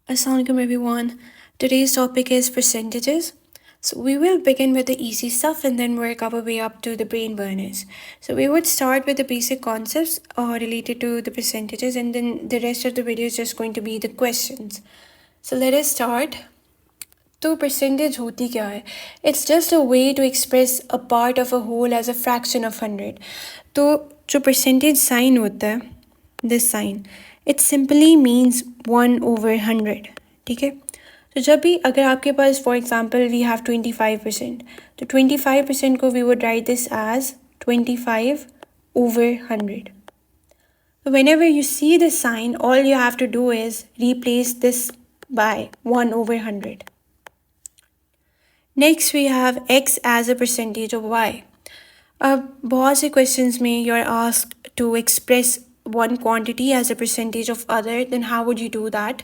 Assalamualaikum everyone. Today's topic is percentages. So we will begin with the easy stuff and then work our way up to the brain burners. So we would start with the basic concepts related to the percentages, and then the rest of the video is just going to be the questions. So let us start. तो percentage होती क्या है? It's just a way to express a part of a whole as a fraction of 100. तो जो percentage sign होता है, this sign, it simply means 1/100. ठीक है? तो जब भी अगर आपके पास for example we have 25%, तो 25% को we would write this as 25/100. So whenever you see this sign, all you have to do is replace this by 1/100. Next we have x as a percentage of y. अब बहुत से questions में you are asked to express one quantity as a percentage of other, then how would you do that?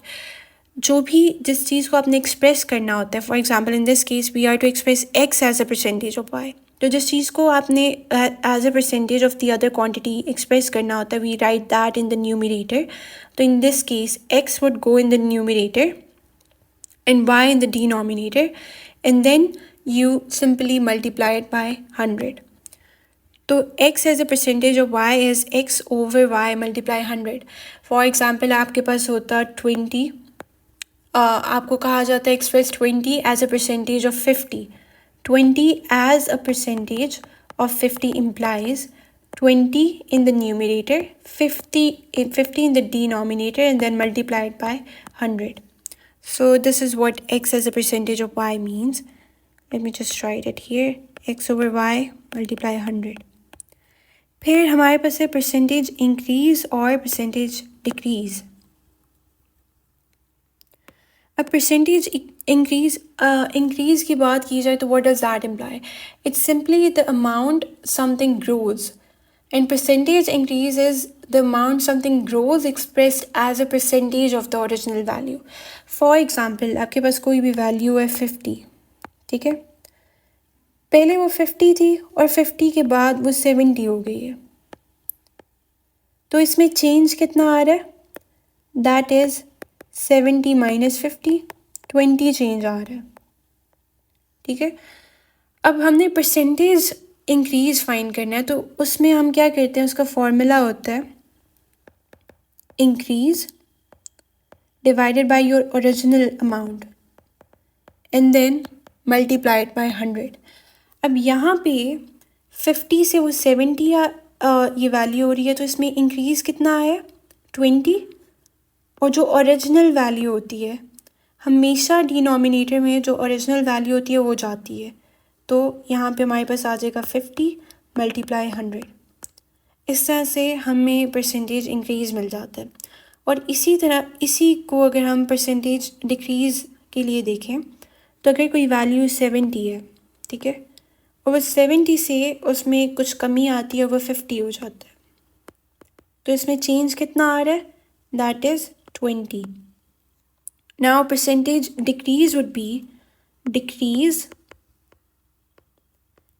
जो भी जिस चीज़ को आपने express करना होता है, for example in this case we are to express x as a percentage of y. तो जिस चीज़ को आपने as a percentage of the other quantity express करना होता है, we write that in the numerator. तो in this case x would go in the numerator and y in the denominator, and then you simply multiply it by 100. तो x as a percentage of y is x over y multiply 100. For example आपके पास होता 20, आपको कहा जाता है express 20 as a percentage of 50. 20 as a percentage of 50 implies 20 in the numerator, 50 in the denominator, and then multiply it by 100. So this is what x as a percentage of y means. Let me just write it here. x over y multiply 100. फिर हमारे पास है percentage increase और percentage decrease. अब percentage increase की बात की जाए तो what does that imply? It's simply the amount something grows. And percentage increase is the amount something grows expressed as a percentage of the original value. For example, आपके पास कोई भी value है 50, ठीक है? पहले वो 50 थी और 50 के बाद वो 70 हो गई है. तो इसमें change कितना आ रहा है? That is 70 minus 50, 20 change आ रहा है. ठीक है? अब हमने percentage इंक्रीज फाइंड करना है, तो उसमें हम क्या करते हैं, उसका फॉर्मूला होता है increase divided by your original amount and then multiplied by 100. अब यहाँ पे 50 से वो 70 ये वैल्यू हो रही है, तो इसमें इंक्रीज कितना है 20, और जो ओरिजिनल वैल्यू होती है हमेशा डिनोमिनेटर में जो ओरिजिनल वैल्यू होती है वो जाती है. तो यहाँ पे हमारे पास आ जाएगा 50 मल्टीप्लाई 100. इस तरह से हमें परसेंटेज इंक्रीज़ मिल जाता है. और इसी तरह इसी को अगर हम परसेंटेज डिक्रीज़ के लिए देखें, तो अगर कोई वैल्यू 70 है, ठीक है, और वो 70 से उसमें कुछ कमी आती है, वो 50 हो जाता है, तो इसमें चेंज कितना आ रहा है, that is 20. Now percentage decrease would be decrease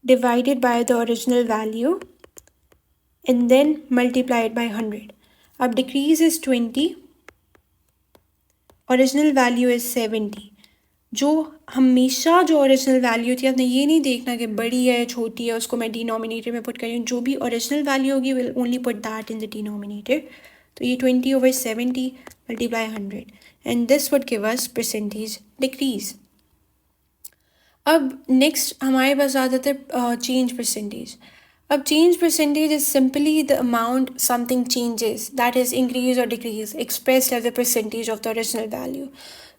divided by the original value and then multiplied by 100. अब decrease is 20, original value is 70. जो हमेशा जो ओरिजिनल वैल्यू थी, आपने ये नहीं देखना कि बड़ी है छोटी है, उसको मैं डिनोमिनेटर में पुट कर रही हूँ. जो भी ओरिजिनल वैल्यू होगी will only put that in the denominator. तो ये 20 over 70 multiply 100 and this would give us percentage decrease. अब नेक्स्ट हमारे पास आ जाता है चेंज परसेंटेज. अब change percentage is simply the amount something changes, that is increase और decrease expressed as the percentage of the original value.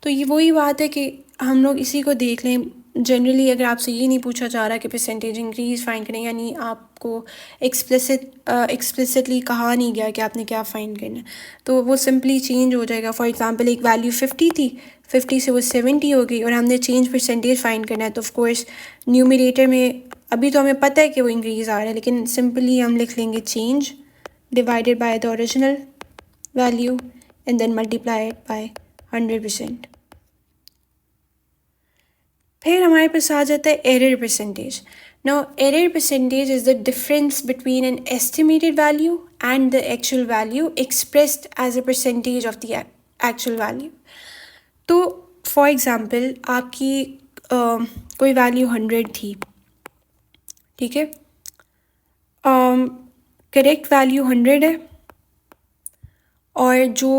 तो ये वही बात है कि हम लोग इसी को देख लें. जनरली अगर आपसे ये नहीं पूछा जा रहा कि परसेंटेज इंक्रीज फाइंड करें, यानी आपको एक्सप्लिसिटली कहा नहीं गया कि आपने क्या फाइंड करना है, तो वो सिंपली चेंज हो जाएगा. फॉर एग्जांपल एक वैल्यू 50 थी, 50 से वो 70 हो गई और हमने चेंज परसेंटेज फाइंड करना है, तो ऑफ कोर्स न्यूमरेटर में अभी तो हमें पता है कि वो इंक्रीज़ आ रहा है, लेकिन सिंपली हम लिख लेंगे change divided by the original value and then multiplied by 100%. फिर हमारे पास आ जाता है error percentage. Now error percentage is the difference between an estimated value and the actual value expressed as a percentage of the actual value. तो for example आपकी कोई value 100 थी, ठीक है, करेक्ट वैल्यू 100 है और जो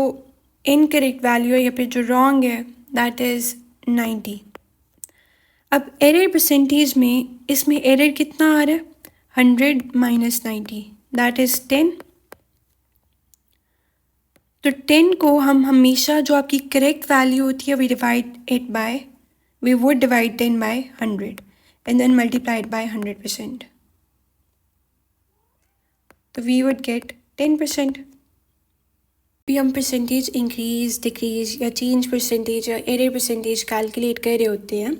इनकरेक्ट वैल्यू है या फिर जो रॉन्ग है दैट इज़ 90। अब एरर परसेंटेज में इसमें एरर कितना आ रहा है? 100 माइनस 90 दैट इज़ 10। तो 10 को हम हमेशा जो आपकी करेक्ट वैल्यू होती है we would divide 10 by 100 and then multiply it by 100%. तो वी वुड गेट 10%. भी हम परसेंटेज इंक्रीज डिक्रीज या चेंज परसेंटेज या एरर परसेंटेज कैलकुलेट कर रहे होते हैं,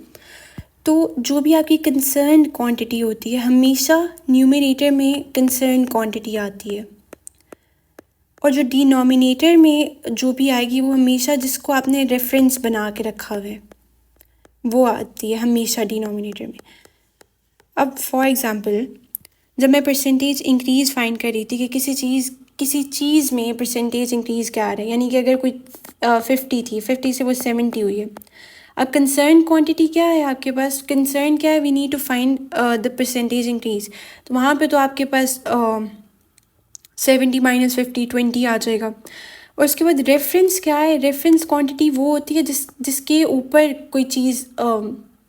तो जो भी आपकी कंसर्न क्वांटिटी होती है हमेशा न्यूमरेटर में कंसर्न क्वांटिटी आती है और जो डिनोमिनेटर में जो भी आएगी वो हमेशा जिसको आपने रेफरेंस बना के रखा हुआ है वो आती है हमेशा डिनोमिनेटर में. अब फॉर एग्ज़ाम्पल जब मैं परसेंटेज इंक्रीज़ फाइंड कर रही थी कि किसी चीज़ में परसेंटेज इंक्रीज़ क्या आ रहा है, यानी कि अगर कोई 50 थी, 50 से वो 70 हुई है. अब कंसर्न क्वांटिटी क्या है आपके पास? कंसर्न क्या है? We need to find the percentage increase. तो वहाँ पे तो आपके पास 70 माइनस 50 20 आ जाएगा. और उसके बाद रेफरेंस क्या है? रेफरेंस क्वांटिटी वो होती है जिसके ऊपर कोई चीज़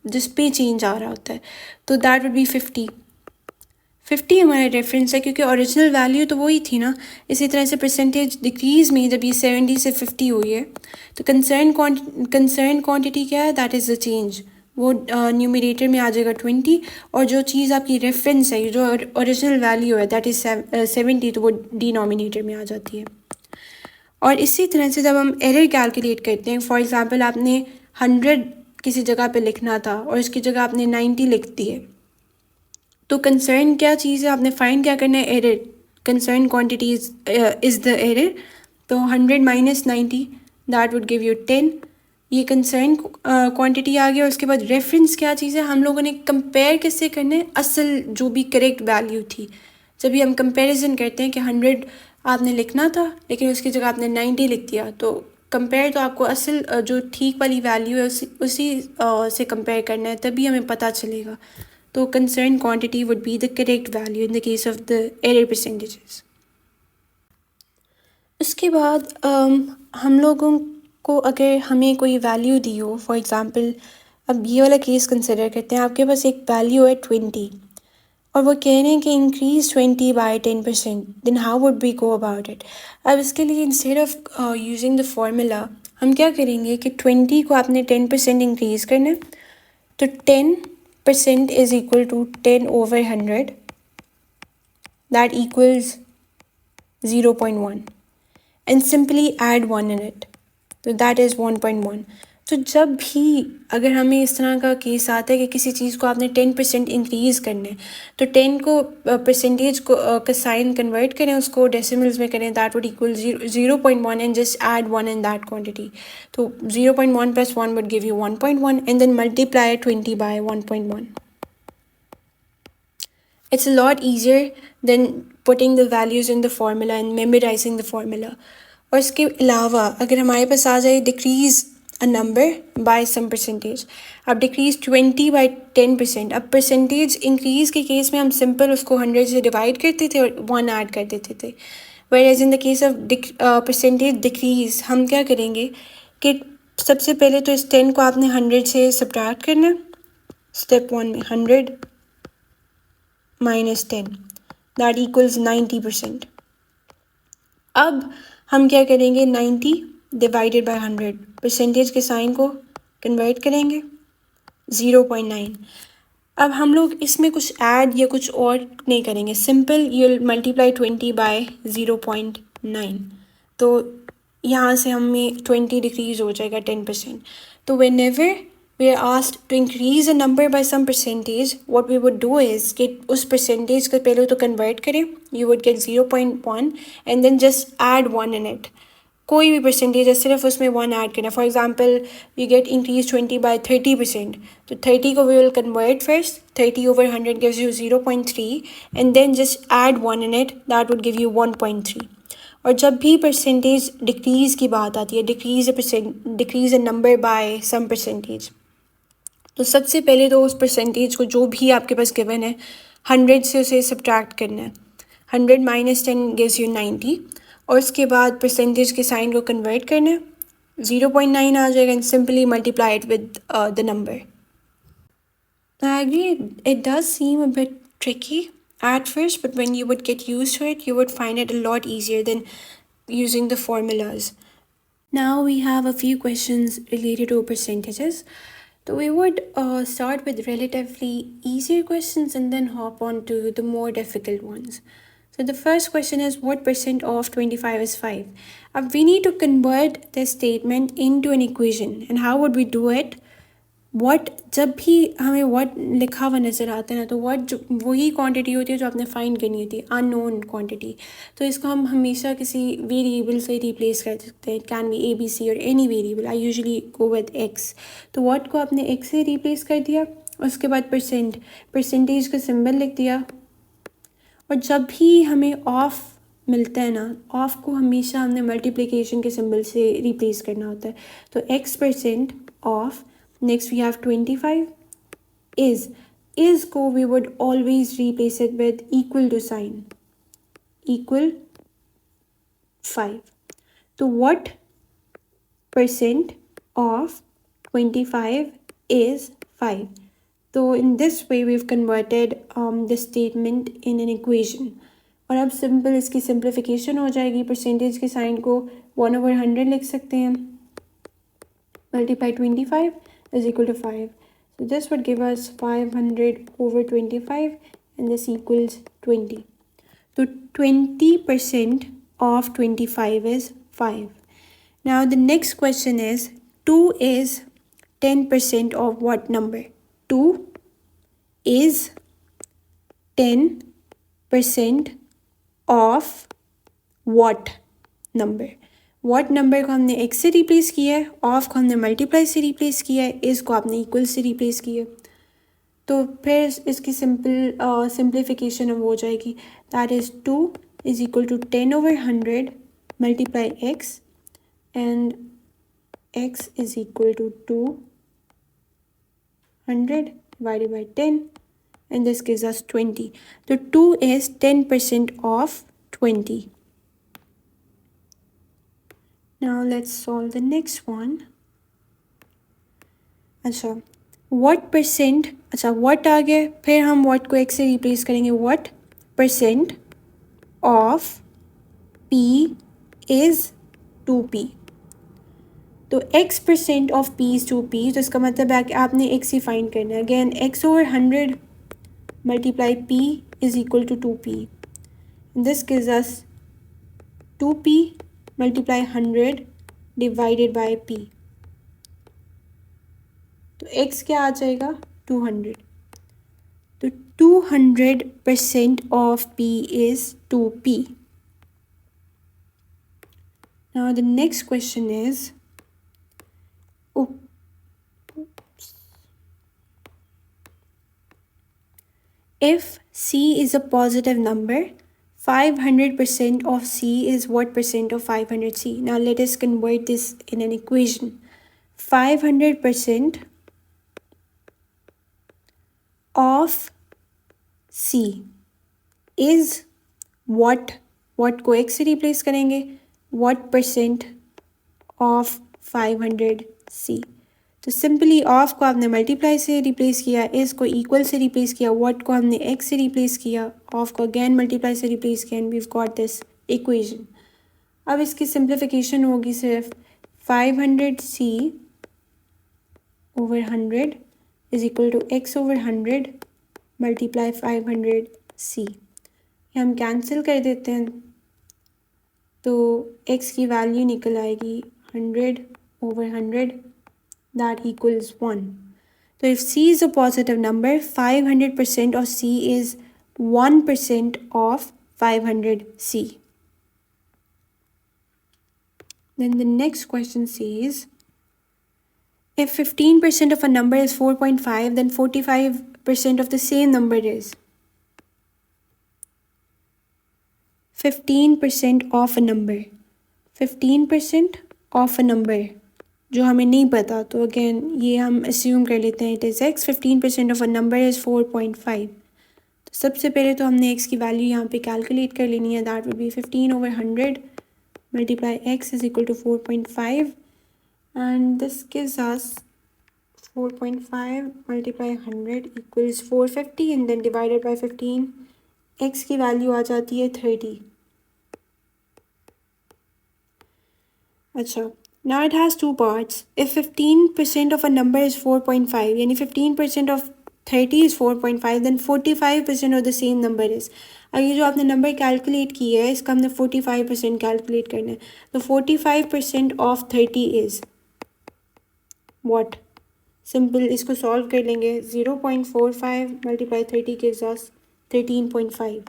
जिस पे चेंज आ रहा होता है, तो दैट वुड बी 50 हमारा रेफरेंस है क्योंकि ओरिजिनल वैल्यू तो वही थी ना. इसी तरह से परसेंटेज डिक्रीज़ में जब ये 70 से 50 हुई है तो कंसर्न क्वांटिटी क्या है? That is the change. वो न्यूमरेटर में आ जाएगा 20 और जो चीज़ आपकी रेफरेंस है जो ओरिजिनल वैल्यू है दैट इज़ 70 तो वो डिनोमिनेटर में आ जाती है. और इसी तरह से जब हम एरर कैलकुलेट करते हैं, फॉर एग्ज़ाम्पल आपने 100 किसी जगह पे लिखना था और उसकी जगह आपने 90 लिख दी है, तो कंसर्न क्या चीज़ है? आपने फाइंड क्या करना है? Error. Concern quantity is the error. तो 100 minus 90 that would give you 10. ये कंसर्न क्वांटिटी आ गया. और उसके बाद रेफरेंस क्या चीज़ है? हम लोगों ने कंपेयर किससे करना है? असल जो भी करेक्ट वैल्यू थी. जब भी हम कंपैरिजन करते हैं कि 100 आपने लिखना था लेकिन उसकी जगह आपने 90 लिख दिया, तो कंपेयर तो आपको असल जो ठीक वाली वैल्यू है उसी से कंपेयर करना है, तभी हमें पता चलेगा. तो concerned quantity would be the correct value in the case of the error percentages. उसके बाद हम लोगों को अगर हमें कोई वैल्यू दी हो, फॉर एग्ज़ाम्पल अब ये वाला केस कंसिडर करते हैं. आपके पास एक वैल्यू है 20 और वो कह रहे हैं कि increase 20 by 10%. Then how would we go about it? अब इसके लिए instead of using the formula हम क्या करेंगे कि 20 को आपने 10% इंक्रीज़ करना है. तो 10% is equal to 10 over 100 that equals 0.1 and simply add 1 in it. तो that is 1.1. तो जब भी अगर हमें इस तरह का केस आता है कि किसी चीज़ को आपने 10% इंक्रीज़ करना है, तो 10 को परसेंटेज को का साइन कन्वर्ट करें, उसको डेसिमल्स में करें, that would equal 0.1 and just add 1 in that quantity. तो 0.1 plus 1 would give you 1.1 and then multiply 20 by 1.1. It's a lot easier than putting the values in the formula and memorizing the formula. और इसके अलावा अगर हमारे पास आ जाए decrease a number by some percentage. अब डिक्रीज़ 20 बाय 10%. अब परसेंटेज इंक्रीज़ के केस में हम सिंपल उसको 100 से डिवाइड करते थे और 1 ऐड कर देते थे. whereas in the case of percentage decrease हम क्या करेंगे कि सबसे पहले तो इस 10 को आपने 100 से सब्ट्रैक्ट करना. स्टेप 1 में 100 माइनस 10 दैट इक्वल्स 90%. अब हम क्या करेंगे? 90 डिवाइडेड बाय 100 परसेंटेज के साइन को कन्वर्ट करेंगे 0.9. अब हम लोग इसमें कुछ ऐड या कुछ और नहीं करेंगे, सिंपल यू मल्टीप्लाई 20 बाय 0.9. तो यहाँ से हमें 20 डिक्रीज हो जाएगा 10%. तो whenever we are asked to increase a number by some percentage, what we would do is कि उस percentage को पहले तो convert करें, you would get 0.1 and then just add 1 in it. कोई भी percentage है सिर्फ उसमें 1 ऐड करना. For example you get increase 20 by 30%. तो 30 को we will convert first. 30 over 100 gives you 0.3 and then just add 1 in it. That would give you 1.3. और जब भी परसेंटेज डिक्रीज़ की बात आती है, decrease a number by some percentage, तो सबसे पहले तो उस परसेंटेज को जो भी आपके पास गिवन है 100 से उसे सब्ट्रैक्ट करना है। 100 माइनस 10 गिव्स यू 90, और उसके बाद परसेंटेज के साइन को कन्वर्ट करना है, 0.9 आ जाएगा, and simply multiply it with the number. I agree, it does seem a bit tricky at first, but when you would get used to it, you would find it a lot easier than using the formulas. Now we have a few questions related to percentages. So we would start with relatively easier questions and then hop on to the more difficult ones. So the first question is, what percent of 25 is 5? We need to convert this statement into an equation. And how would we do it? What, जब भी हमें what लिखा हुआ नज़र आता है ना, तो वॉट जो वही क्वांटिटी होती है जो आपने फाइंड करनी होती है, अननोन क्वांटिटी. तो इसको हम हमेशा किसी वेरिएबल से रिप्लेस कर सकते हैं. इट कैन बी ABC और any variable. I usually go with x. तो वॉट को आपने एक्स से रिप्लेस कर दिया, उसके बाद परसेंटेज का सिंबल लिख दिया. और जब भी हमें ऑफ मिलता है ना, ऑफ को हमेशा हमने मल्टीप्लिकेशन के सिंबल से रिप्लेस करना होता है. तो x% of, next we have 25 is को we would always replace it with equal to sign, equal 5. So what percent of 25 is 5? So in this way we've converted the statement in an equation. और अब simple इसकी simplification हो जाएगी. Percentage के sign को 1/100 लिख सकते हैं, multiply 25 is equal to 5. So this would give us 500/25, and this equals 20. So 20% of 25 is 5. Now the next question is, 2 is 10% of what number? 2 is 10% of what number? What number को हमने x से replace किया है, of को हमने multiply से replace किया है, इसको आपने इक्वल से रिप्लेस किया है. तो फिर इसकी सिंप्लीफिकेशन अब हो जाएगी. That is 2 is equal to 10/100 multiply x, and x is equal to 200 divided by 10, and this gives us 20. So 2 is 10% of 20. Now let's solve the next one. अच्छा, what percent, अच्छा what आ गया, फिर हम what को x से replace करेंगे. what percent of p is 2p? तो x% of p is 2p, तो इसका मतलब है कि आपने x ही फाइंड करना है. Again x/100 multiply p is equal to 2p. This gives us 2p multiply 100 divided by p. तो x क्या आ जाएगा, 200. तो 200% of p is 2p. Now the next question is, if c is a positive number, 500% of c is what percent of 500c? Now let us convert this in an equation. 500% of c is what को x से replace करेंगे, what percent of 500c? तो simply of को आपने multiply से replace किया, इस को इक्वल से रिप्लेस किया, व्हाट को हमने एक्स से रिप्लेस किया, ऑफ को अगेन मल्टीप्लाई से रिप्लेस किया, and we got this equation. अब इसकी सिंप्लीफिकेशन होगी सिर्फ 500c/100 is equal to x/100 multiply 500c. ये हम कैंसिल कर देते हैं, तो x की वैल्यू निकल आएगी 100/100. That equals 1. So if c is a positive number, 500% of c is 1% of 500c. Then the next question says, if 15% of a number is 4.5, then 45% of the same number is 15% of a number, 15% of a number जो हमें नहीं पता, तो again ये हम assume कर लेते हैं it is x। 15% of a number is 4.5। तो सबसे पहले तो हमने x की वैल्यू यहाँ पे कैलकुलेट कर लेनी है, that will be 15/100 multiply x is equal to 4.5 and this gives us 4.5 multiply 100 equals 450 and then divided by 15, x की वैल्यू आ जाती है 30। अच्छा, now it has two parts. If 15% of a number is 4.5, यानी 15% of 30 is 4.5, then 45% of the same number is, अब ये जो आपने number calculate की है इसका हमने 45% कैलकुलेट करना है, तो 45% ऑफ 30 इज़ what? सिंपल इसको सॉल्व कर लेंगे, 0.45 मल्टीप्लाई 30 gives us 13.5,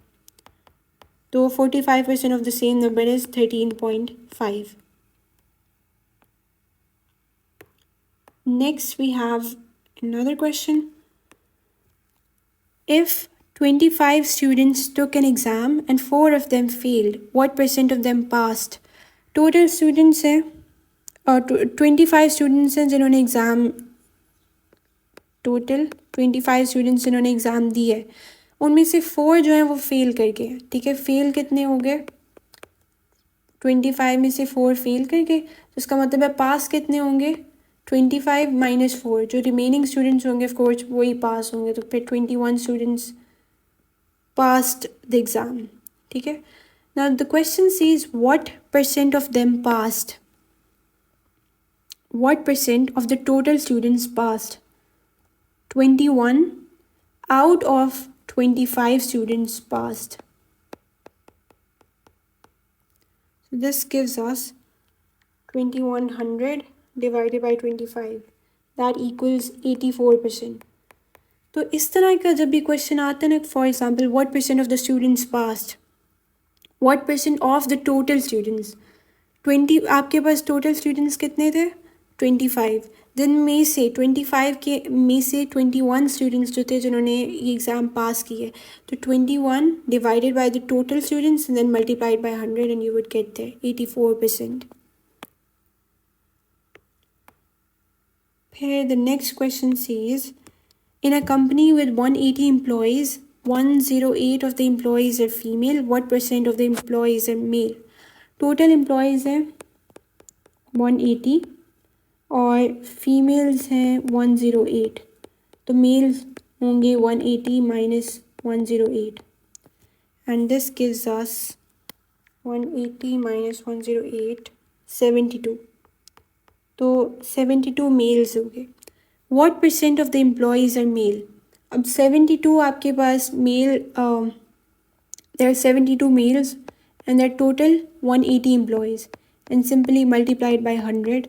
तो 45% of the same number is 13.5. Next we have another question. If 25 students took an exam and 4 of them failed, what percent of them passed? Total students हैं और 25 students हैं जिन्होंने exam, total 25 students जिन्होंने exam दी है, उनमें से 4 जो हैं वो फेल कर गए, ठीक है। फेल कितने हो गए? 25 में से 4 फेल कर गए, तो इसका मतलब है पास कितने होंगे? 25 माइनस 4, जो रिमेनिंग स्टूडेंट्स होंगे ऑफ कोर्स वही पास होंगे, तो फिर 21 स्टूडेंट्स पास्ड द एग्ज़ाम, ठीक है। Now the question says what percent of them passed, what percent of the total students passed? 21 out of 25 students passed. So this gives us 2100 divided by 25, that equals 84%. तो इस तरह का जब भी question आता है ना, for example what percent of the students passed, what percent of the total students, 20 आपके पास टोटल स्टूडेंट्स कितने थे? 25, दिन में से 25 के में से 21 स्टूडेंट्स जो थे जिन्होंने ये एग्ज़ाम पास किए, तो 21 divided by the total students and then multiplied by 100 and you would get there 84%. फिर the next question says in a company with 180 employees, 108 of the employees are female, what percent of the employees are male? Total employees हैं 180 और females हैं 108, तो males होंगे 180 minus 108 and this gives us 180 minus 108 72, तो 72 males हो गए. What percent of the employees are male? अब 72 आपके पास male, there are 72 males and their total 180 employees, and simply multiplied by 100,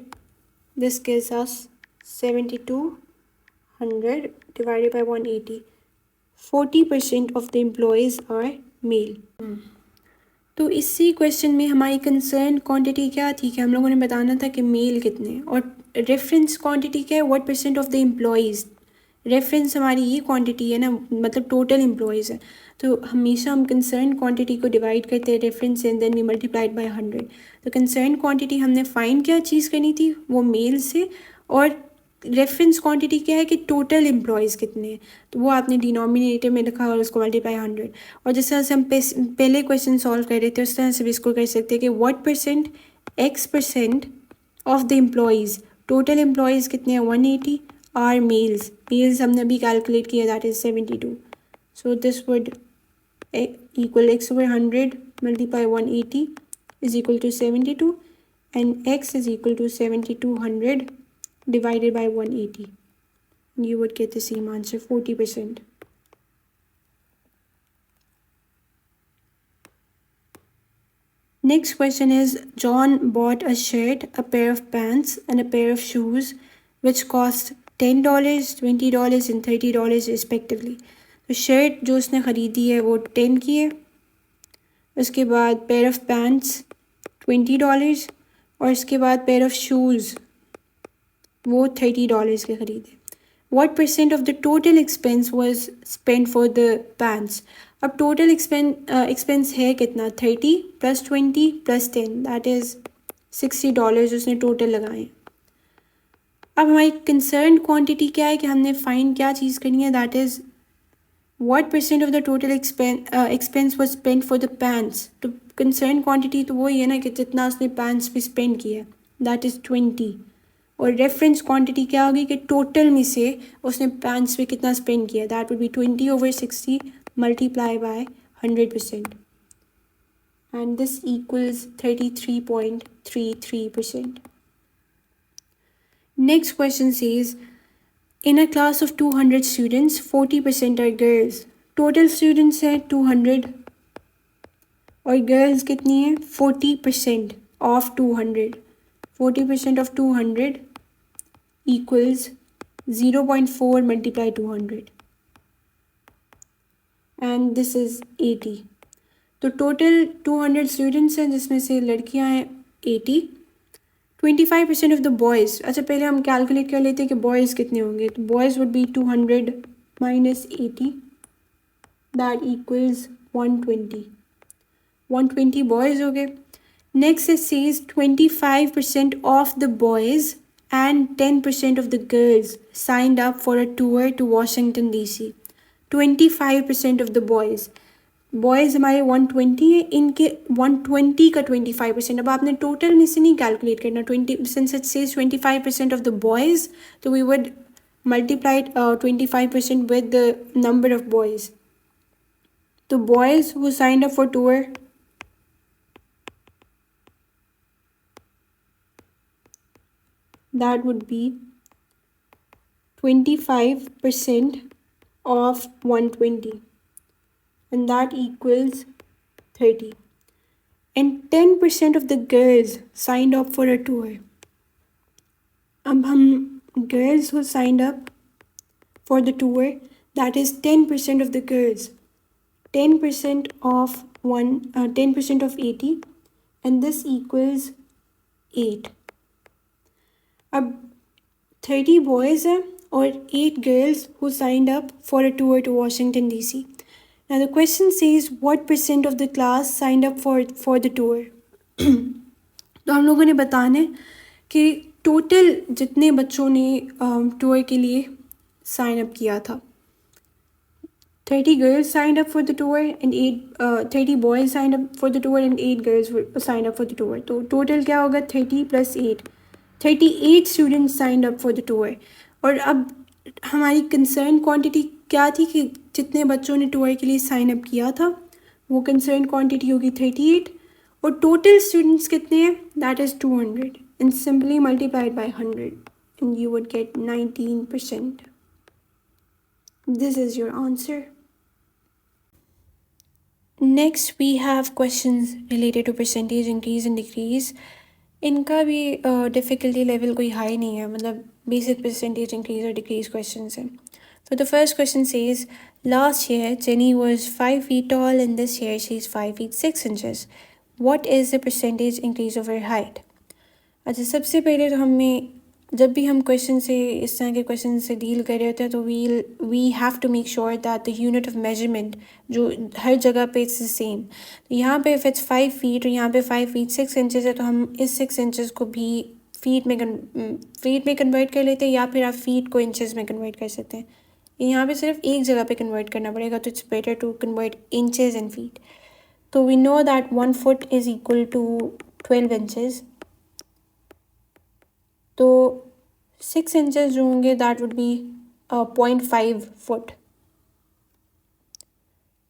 this gives us 7200 divided by 180. 40% of the employees are male. तो इसी question में हमारी concern quantity क्या थी कि हम लोगों ने बताना था कि मेल कितने, और रेफरेंस क्वांटिटी क्या है? What percent of the employees. Reference हमारी ये क्वांटिटी है ना, मतलब टोटल एम्प्लॉयज़ है, तो हमेशा हम कंसर्न क्वांटिटी को डिवाइड करते हैं रेफरेंस से and then we multiplied by 100. तो कंसर्न क्वांटिटी हमने फाइंड क्या चीज़ करनी थी? वो मेल से, और रेफरेंस क्वांटिटी क्या है कि टोटल एम्प्लॉयज़ कितने हैं, तो वो आपने डिनोमिनेटर में लिखा और उसको मल्टीप्लाई 100. और जिस तरह से हम पहले क्वेश्चन सॉल्व कर रहे थे उस तरह से भी इसको कर सकते हैं कि what percent x% of the employees, total employees कितने हैं 180 आर मेल्स, मेल्स हमने अभी कैलकुलेट किया that is 72. So this would equal x/100 multiply 180 is equal to 72 and x is equal to 7200 divided by 180. You would get the same answer, 40%. Next question is John bought a shirt, a pair of pants and a pair of shoes which cost $10, $20 and $30 respectively. तो shirt जो उसने ख़रीदी है वो 10 की है, उसके बाद पेयर ऑफ पैंट्स $20 और उसके बाद पेयर ऑफ शूज़ वो $30 के ख़रीदे. what percent of the total expense was spent for the pants? अब total expense है कितना 30 plus 20 plus 10 that is $60 उसने total लगाए। अब हमारी concerned quantity क्या है कि हमने find क्या चीज़ करनी है that is what percent of the total expense was spent for the pants। तो concerned quantity तो वही है ना कि जितना उसने pants पे spend किया that is 20 और रेफरेंस क्वांटिटी क्या होगी कि टोटल में से उसने पैंट्स पे कितना स्पेंड किया that would be 20/60 multiply by 100% and this equals 33.33%। Next question says in a class of 200 students 40% are girls. Total students हैं 200 और गर्ल्स कितनी है 40% of 200। 40% of 200 equals 0.4 multiplied 200 and this is 80। तो टोटल 200 स्टूडेंट्स हैं जिसमें से लड़कियां हैं 80। 25% ऑफ द बॉयज़, अच्छा पहले हम कैलकुलेट कर लेते हैं कि बॉयज़ कितने होंगे। तो boys would be 200 minus 80 that equals 120। 120 boys हो गए। Next it says 25% of the boys and 10% of the girls signed up for a tour to Washington DC। 25% of the boys हमारे 120 है, इनके 120 का 25%। अब आपने टोटल में से नहीं कैलकुलेट करना 20 since it says 25% of the boys तो we would multiply 25% with the number of boys। तो boys who signed up for tour that would be 25% of 120 and that equals 30 and 10% of the girls signed up for a tour। अब हम girls who signed up for the tour that is 10% of the girls। 10% of 10% of 80 and this equals 8। अब 30 boys हैं और 8 girls who signed up for a tour to Washington DC। Now the question says what percent of the class signed up for the tour। तो हम लोगों ने बताना है कि टोटल जितने बच्चों ने टूर के लिए साइन अप किया था। 30 girls signed up for the tour and 30 boys signed up for the tour and 8 girls signed up for the tour। तो टोटल क्या होगा 30 plus 8 38 students signed up for the tour. और अब हमारी कंसर्न क्वांटिटी क्या थी कि जितने बच्चों ने टूर के लिए साइन अप किया था वो कंसर्न क्वांटिटी होगी 38 और टोटल स्टूडेंट्स कितने हैं that is 200 and simply multiplied by 100 and you would get 19%। This is your answer. Next we have questions related to percentage increase and decrease. इनका भी डिफ़िकल्टी लेवल कोई हाई नहीं है, मतलब बेसिक परसेंटेज इंक्रीज और decrease question हैं। So the first question says, last year Jenny was 5 feet tall and this year she is 5 feet 6 inches. What is the percentage increase of her height? अच्छा सबसे पहले तो हमें जब भी हम क्वेश्चन से इस तरह के क्वेश्चन से डील कर रहे होते हैं तो we have to make sure that the unit of measurement जो हर जगह पे इट्स द सेम। तो यहाँ पे इफ़ इट्स 5 फीट और यहाँ पे 5 फीट 6 इंचज़ है तो हम इस 6 इंचज़ को भी फीट में कन्वर्ट कर लेते हैं या फिर आप फीट को इंचज़ में कन्वर्ट कर सकते हैं। यहाँ पे सिर्फ एक जगह पे कन्वर्ट करना पड़ेगा तो it's better to convert inches and feet. तो we know that 1 foot is equal to 12 inches. तो 6 इंचज़ जो होंगे दैट वुड बी 0.5 फुट।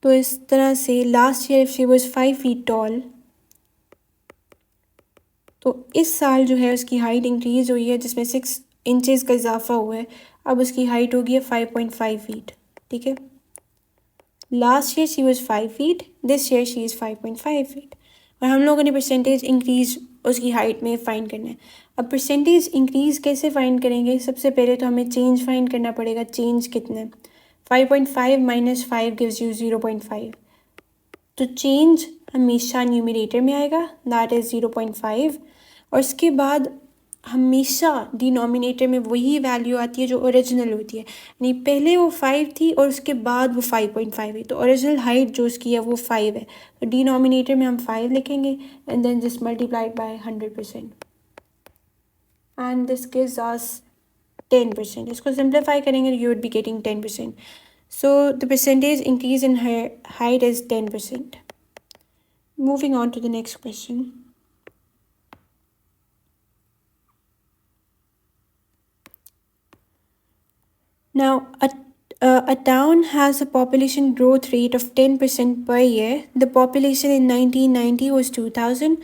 तो इस तरह से last year she was 5 feet tall तो इस साल जो है उसकी हाइट इंक्रीज़ हुई है जिसमें 6 इंचज़ का इजाफा हुआ है। अब उसकी हाइट होगी है 5.5 फीट। ठीक है, last year she was 5 feet, this year she is 5.5 feet. और हम लोगों ने परसेंटेज इंक्रीज़ उसकी हाइट में फ़ाइंड करना है। अब परसेंटेज इंक्रीज़ कैसे फ़ाइंड करेंगे? सबसे पहले तो हमें चेंज फ़ाइंड करना पड़ेगा। चेंज कितना है? 5.5 माइनस 5 गिव्स यू 0.5। तो चेंज हमेशा न्यूमरेटर में आएगा दैट इज़ 0.5 और इसके बाद हमेशा डिनोमिनेटर में वही वैल्यू आती है जो ओरिजिनल होती है, यानी पहले वो 5 थी और उसके बाद वो 5.5 है, तो ओरिजिनल हाइट जो उसकी है वो 5 है, तो डिनोमिनेटर में हम 5 लिखेंगे and then just multiplied by 100% and this gives us 10%. इसको सिंप्लीफाई करेंगे you would be getting 10%. So the percentage increase in height is 10%. Moving on to the next question. Now, a town has a population growth rate of 10% per year. The population in 1990 was 2000.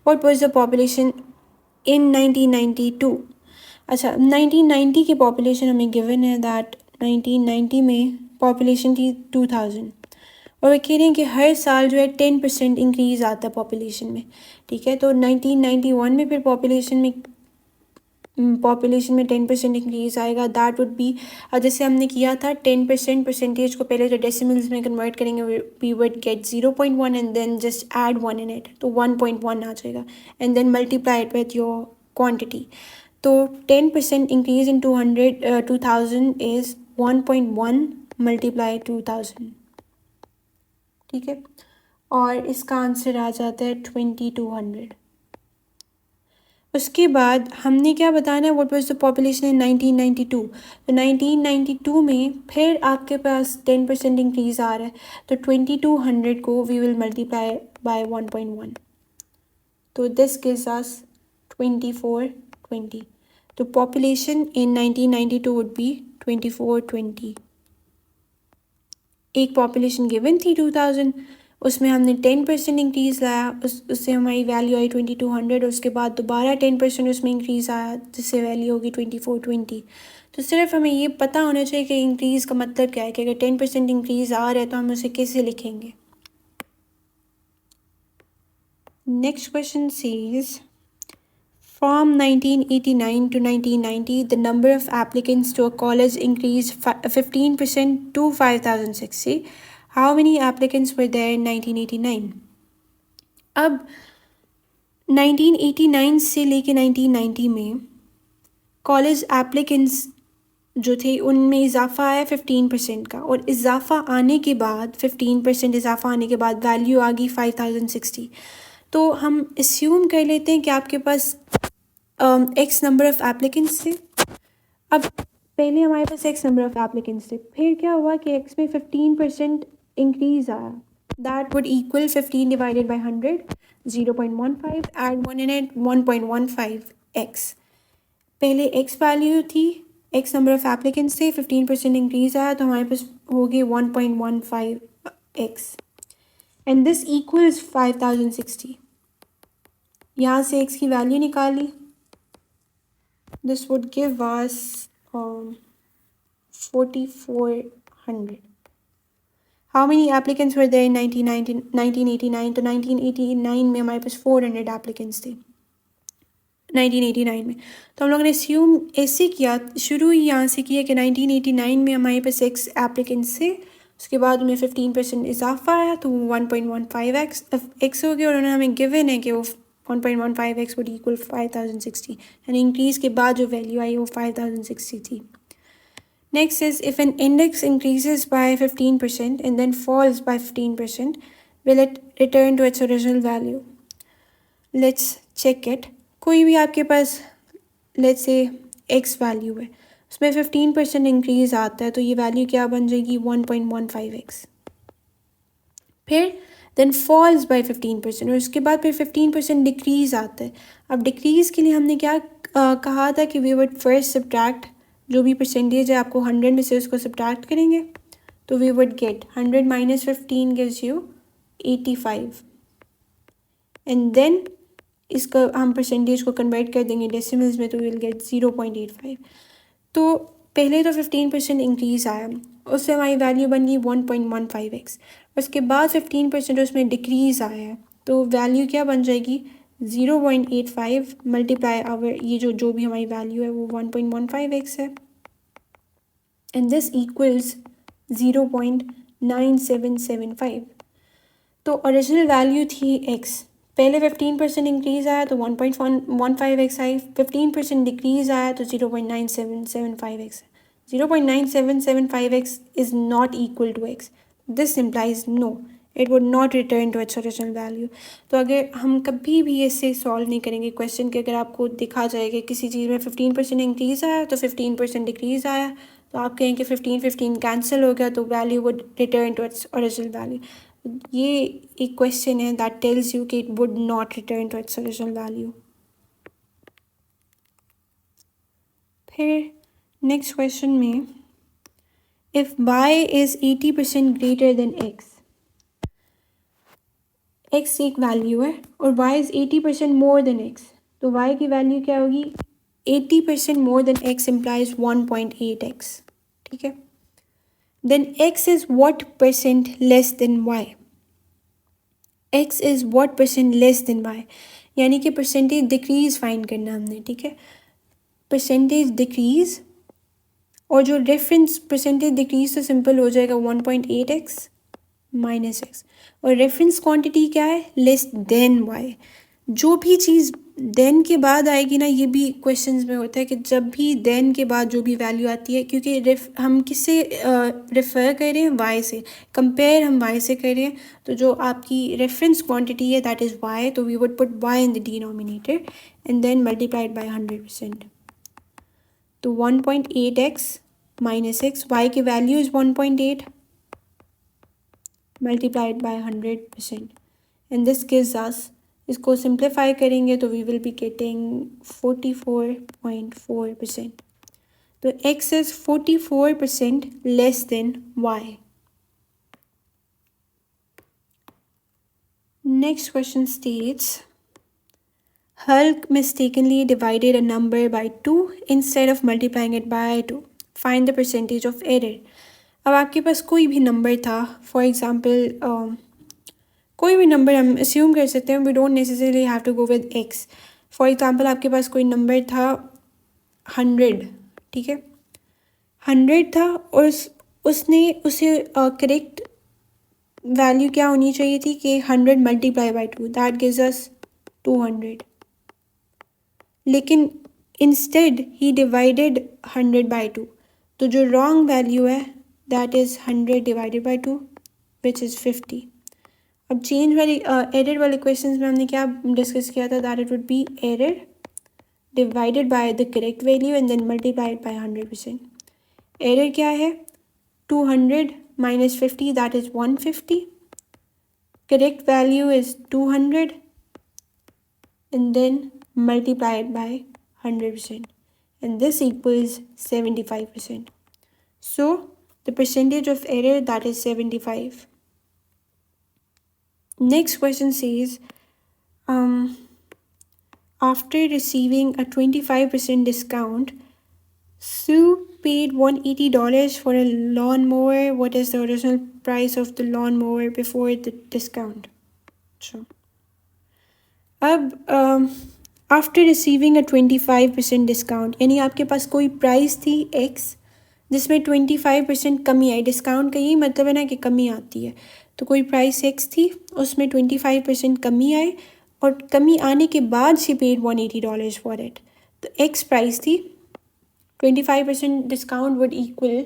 What was the population in 1992? अच्छा, 1990 की population हमें given है that 1990 में population थी 2000 और वो कह रहे हैं कि हर साल जो है 10% इंक्रीज़ आता है population में, ठीक है. तो 1991 में फिर पॉपुलेशन में 10% इंक्रीज़ आएगा. दैट वुड बी, जैसे हमने किया था 10% परसेंटेज को पहले जो डेसिमल्स में कन्वर्ट करेंगे we would get 0.1 and then just add 1 in it, तो 1.1 आ जाएगा and then multiply it with your quantity. तो 10% इंक्रीज इन 2000 इज़ 1.1 मल्टीप्लाई 2000, ठीक है. और इसका आंसर आ जाता है 2200. उसके बाद हमने क्या बताना है, what was the population in 1992. तो 1992 में फिर आपके पास 10% इंक्रीज़ आ रहा है, तो 2200 को वी विल मल्टीप्लाई बाय 1.1, तो दिस गिव्स अस 2420. तो पॉपुलेशन इन 1992 वुड बी 2420. एक पॉपुलेशन गिवन थी 2000, उसमें हमने 10% इंक्रीज़ लाया, उससे हमारी वैल्यू आई 2200. उसके बाद दोबारा 10% उसमें इंक्रीज़ आया जिससे वैल्यू होगी 2420. तो सिर्फ हमें ये पता होना चाहिए कि इंक्रीज़ का मतलब क्या है, कि अगर 10% इंक्रीज़ आ रहा है तो हम उसे कैसे लिखेंगे. Next question says from 1989 to 1990 the number of applicants to a college increased 15% to 5060. How many applicants were there in 1989? अब 1989 से लेके 1990 में कॉलेज एप्लीकेंट्स जो थे उनमें इजाफा आया 15% का, और इजाफा आने के बाद 15% इजाफा आने के बाद वैल्यू आ गई 5060. तो हम अस्यूम कर लेते हैं कि आपके पास एक्स नंबर ऑफ़ एप्लीकेंट्स थे. अब पहले हमारे पास एक्स नंबर ऑफ़ एप्लीकेंट्स थे, फिर क्या हुआ कि एक्स में 15% इंक्रीज़ आया. That would equal 15 divided by 100, 0.15, add 1 in it 1.15 x. पहले एक्स वैल्यू थी, एक्स नंबर ऑफ़ एप्लीकेंट्स थे, 15% इंक्रीज़ आया तो हमारे पास हो गए 1.15 एक्स एंड दिस इक्वल्स 5060. यहाँ से एक्स की वैल्यू निकाली. This would give us 4400. How many applicants were there in 1989? तो 1989 में हमारे पास 400 applicants थे 1989 में. तो हम लोगों ने assume ऐसे किया, शुरू ही यहाँ से किया कि 1989 में हमारे पास x applicants थे, उसके बाद उन्हें 15% इजाफा आया तो 1.15 x हो गया, और उन्होंने हमें गिवन है कि वो 1.15x would equal 5060, यानी इंक्रीज़ के बाद जो वैल्यू आई वो 5060 थी. Next is if an index increases by 15% and then falls by 15%, will it return to its original value. Let's check it. कोई भी आपके पास लेट्स से एक्स वैल्यू है, उसमें 15% इंक्रीज़ आता है तो ये वैल्यू क्या बन जाएगी 1.15x. फिर देन फॉल्स बाय 15% और उसके बाद फिर 15% डिक्रीज़ आता है. अब डिक्रीज़ के लिए हमने क्या कहा था कि वी वुड फर्स्ट सब्ट्रैक्ट, जो भी परसेंटेज है आपको 100 में से उसको सब्ट्रैक्ट करेंगे तो we would get 100 minus 15 gives you 85 and then इसका हम परसेंटेज को कन्वर्ट कर देंगे डेसिमल्स में तो वी विल गेट 0.85. तो पहले तो 15% इंक्रीज़ आया, उससे हमारी वैल्यू बन गई 1.15x. उसके बाद 15% उसमें डिक्रीज़ आया है तो वैल्यू क्या बन जाएगी 0.85 मल्टीप्लाई आवर ये जो भी हमारी वैल्यू है वो 1.15x है एंड दिस इक्वल्स 0.9775. तो ओरिजिनल वैल्यू थी x, पहले 15% इंक्रीज़ आया तो 1.15x आई, 15% डिक्रीज़ आया तो 0.9775x। 0.9775x is not equal to x. This implies no, it would not return to its original value. तो अगर हम कभी भी ऐसे सॉल्व नहीं करेंगे क्वेश्चन के, अगर आपको दिखा जाए कि किसी चीज़ में 15% इंक्रीज़ आया तो 15% डिक्रीज़ आया, तो आप कहें कि 15 कैंसिल हो गया तो value would return to its original value. ये एक क्वेश्चन है दैट टेल्स यू कि it would not return to its original value. फिर नेक्स्ट क्वेश्चन में, if y is 80% greater than x, x एक वैल्यू है और y is 80% more than x, तो y की वैल्यू क्या होगी? 80% more than x implies 1.8x, ठीक है। Then x is what percent less than y, x is what percent less than y, यानी कि परसेंटेज डिक्रीज फाइंड करना हमने, ठीक है। परसेंटेज डिक्रीज और जो रेफरेंस परसेंटेज डिक्रीज तो सिंपल हो जाएगा 1.8x माइनस एक्स, और रेफरेंस क्वांटिटी क्या है? Less than y. जो भी चीज़ देन के बाद आएगी ना, ये भी क्वेश्चंस में होता है कि जब भी देन के बाद जो भी वैल्यू आती है, क्योंकि हम किससे रेफ़र कर रहे हैं? वाई से, कंपेयर हम वाई से कर रहे हैं, तो जो आपकी रेफरेंस क्वांटिटी है दैट इज़ वाई, तो we would put y in the denominator and then multiplied by 100%। तो 1.8x माइनस एक्स, वाई की वैल्यू is 1.8 multiplied by 100%, and this gives us, इसको सिंप्लीफाई करेंगे तो वी विल बी गेटिंग 44.4%। तो x is 44% less than y. Next question states, Hulk mistakenly divided a number by 2 instead of multiplying it by 2. Find the percentage of error. अब आपके पास कोई भी number था, फॉर एग्ज़ाम्पल कोई भी number हम अस्यूम कर सकते हैं, we don't necessarily have to go with x. For example आपके पास कोई नंबर था 100, ठीक है, 100 था, और उसने उसे करेक्ट वैल्यू क्या होनी चाहिए थी कि 100 मल्टीप्लाई बाई 2, दैट गिव्स अस 200, लेकिन इंस्टेड ही डिवाइडेड 100 बाई 2, तो जो रॉन्ग वैल्यू है that is 100 divided by 2 which is 50। अब चेंज वाली एरर वाले क्वेश्चंस में हमने क्या डिस्कस किया था? That it would be error divided by the correct value and then multiplied by 100%। Error क्या है? 200 minus 50 that is 150, correct value is 200 and then multiplied by 100%, and this equals 75%. So the percentage of error, that is 75. Next question says, after receiving a 25% discount, Sue paid $180 for a lawnmower. What is the original price of the lawnmower before the discount? So, अब after receiving a 25% discount, यानी आपके पास कोई price थी x जिसमें 25% कमी आई। Discount का यही मतलब है ना कि कमी आती है, तो कोई प्राइस x थी, उसमें 25% कमी आई, और कमी आने के बाद शी पेड $180 फॉर इट। तो x प्राइस थी, 25% discount would equal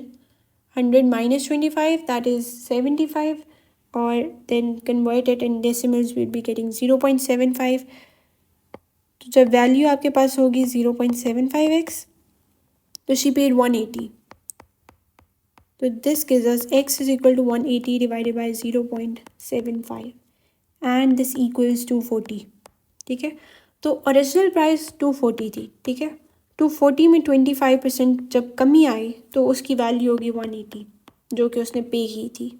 100 minus 25 that is 75, और then convert it in decimals will be getting 0.75। तो जब वैल्यू आपके पास होगी 0.75x, तो शी पेड 180, तो this gives us x is equal to 180 divided by 0.75 and this equals 240, ठीक है। तो ओरिजिनल प्राइस 240 थी, ठीक है। 240 में 25% जब कमी आई तो उसकी वैल्यू होगी 180 जो कि उसने पे की थी।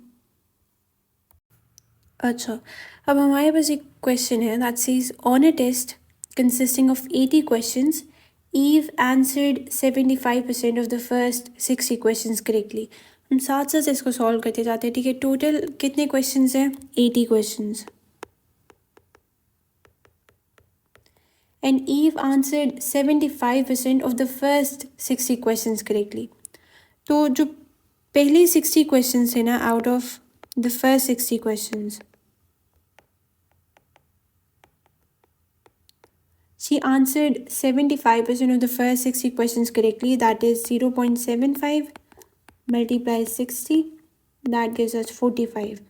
अच्छा, अब हमारे पास एक क्वेश्चन है that says, on a test consisting of 80 questions, Eve answered 75% of the first 60 questions correctly. हम साथ साथ इसको सॉल्व करते जाते हैं, ठीक है। टोटल कितने क्वेश्चंस हैं? 80 questions, and Eve answered 75% of the first 60 questions correctly. तो जो पहले 60 क्वेश्चंस है ना, out of the first 60 questions, She answered 75% of the first 60 questions correctly. That is 0.75 multiply 60. That gives us 45.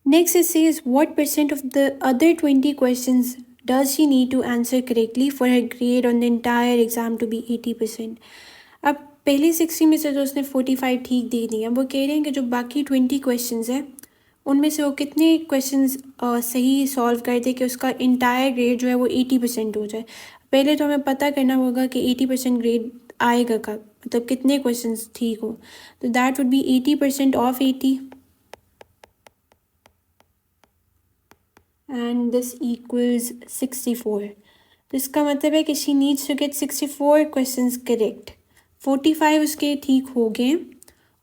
Next it says what percent of the other 20 questions does she need to answer correctly for her grade on the entire exam to be 80%. अब पहले 60 में से तो उसने 45 ठीक दे दिए। अब वो कह रहे हैं कि जो बाकी 20 क्वेश्चंस हैं उनमें से वो कितने क्वेश्चंस सही सॉल्व कर दे कि उसका इंटायर ग्रेड जो है वो 80% हो जाए। पहले तो हमें पता करना होगा कि 80% ग्रेड आएगा कब, मतलब कितने क्वेश्चंस ठीक हो। तो that would B 80% of 80 and this equals 64. तो इसका मतलब है कि she needs to get 64 questions correct. 45 उसके ठीक हो गए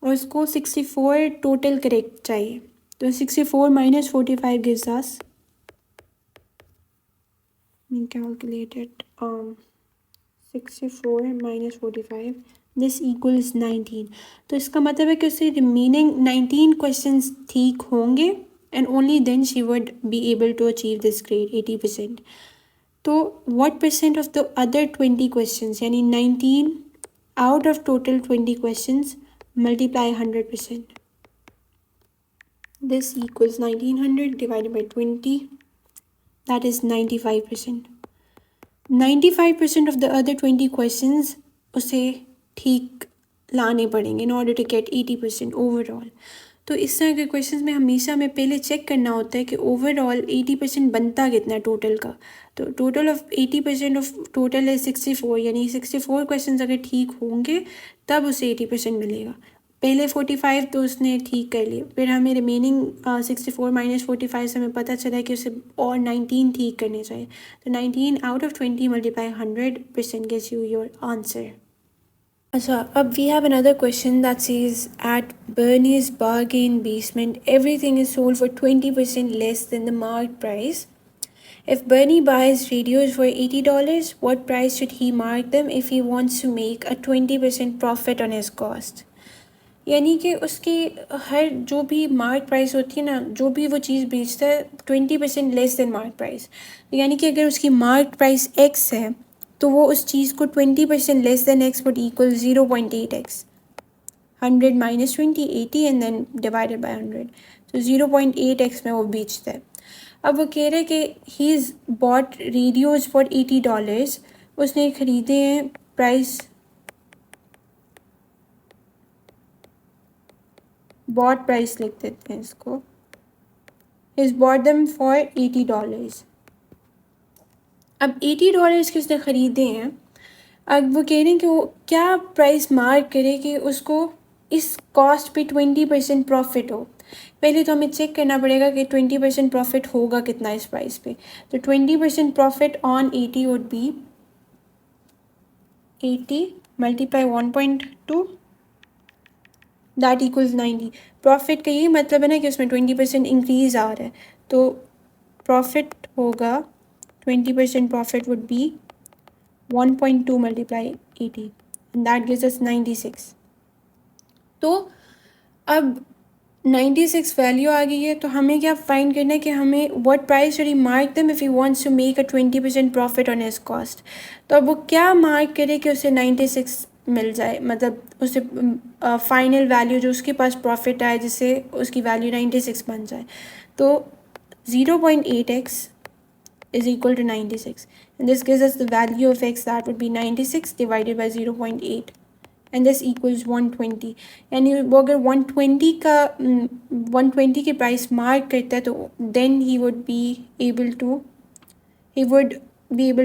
और उसको 64 टोटल करेक्ट चाहिए। तो 64 minus 45 gives us, we calculate it, 64 minus 45, this equals 19. तो इसका मतलब है कि उससे remaining 19 questions ठीक होंगे and only then she would be able to achieve this grade 80%. तो what percent of the other 20 questions, यानी 19 out of total 20 questions multiply 100%. This equals 1900 divided by 20, that is 95%. 95% of the other 20 questions उसे ठीक लाने पड़ेंगे in order to get 80% overall. तो इस तरह के क्वेश्चंस में हमेशा हमें पहले चेक करना होता है कि ओवरऑल 80% बनता कितना है टोटल का। तो टोटल ऑफ 80% ऑफ टोटल है 64, यानी 64 क्वेश्चंस अगर ठीक होंगे तब उसे 80% मिलेगा। पहले 45 तो उसने ठीक कर लिए, फिर हमें रिमेनिंग 64 माइनस 45 से हमें पता चला कि उसे और 19 ठीक करने चाहिए। तो 19 out of 20 multiply 100% gives you your answer. So, we have another question that says, at Bernie's bargain basement, everything is sold for 20% less than the marked price. If Bernie buys radios for $80, what price should he mark them if he wants to make a 20% profit on his cost? यानी कि उसकी हर जो भी mark price होती है ना, जो भी वो चीज़ बेचता है 20% लेस देन मार्क प्राइस। यानी कि अगर उसकी मार्क प्राइस x है तो वो उस चीज़ को 20% less than x would equal 0.8x। 100 minus 20 80 and then divided by 100, तो 0.8x में वो बेचता है। अब वो कह रहे हैं कि he is bought radios for $80, उसने ख़रीदे हैं प्राइस, बॉट प्राइस लिख देते हैं इसको, इज बॉट देम फॉर $80। अब $80 के उसने ख़रीदे हैं। अब वो कह रहे हैं कि वो क्या प्राइस मार्क करे कि उसको इस कॉस्ट पे 20% प्रॉफिट हो। पहले तो हमें चेक करना पड़ेगा कि 20% प्रॉफिट होगा कितना इस प्राइस पे। तो 20% profit on 80 would be 80 multiply 1.2, that equals 90। Profit का यही मतलब है ना कि उसमें 20% इंक्रीज़ आ रहा है। तो प्रॉफिट होगा 20% profit would be 1.2 multiply 80 and that gives अस 96। तो अब 96 वैल्यू आ गई है, तो हमें क्या फाइंड करना है कि हमें what price should he mark them if he wants to make a 20% profit on his cost. तो अब वो क्या मार्क करे कि उसे 96 मिल जाए, मतलब उसे फाइनल वैल्यू जो उसके पास प्रॉफिट आए जिससे उसकी वैल्यू 96 बन जाए। तो 0.8x is equal to 96, and this gives us the value of x, that would be 96 divided by 0.8, and this equals 120। यानी वो अगर 120 का 120 के प्राइस मार्क करता है तो then he would be able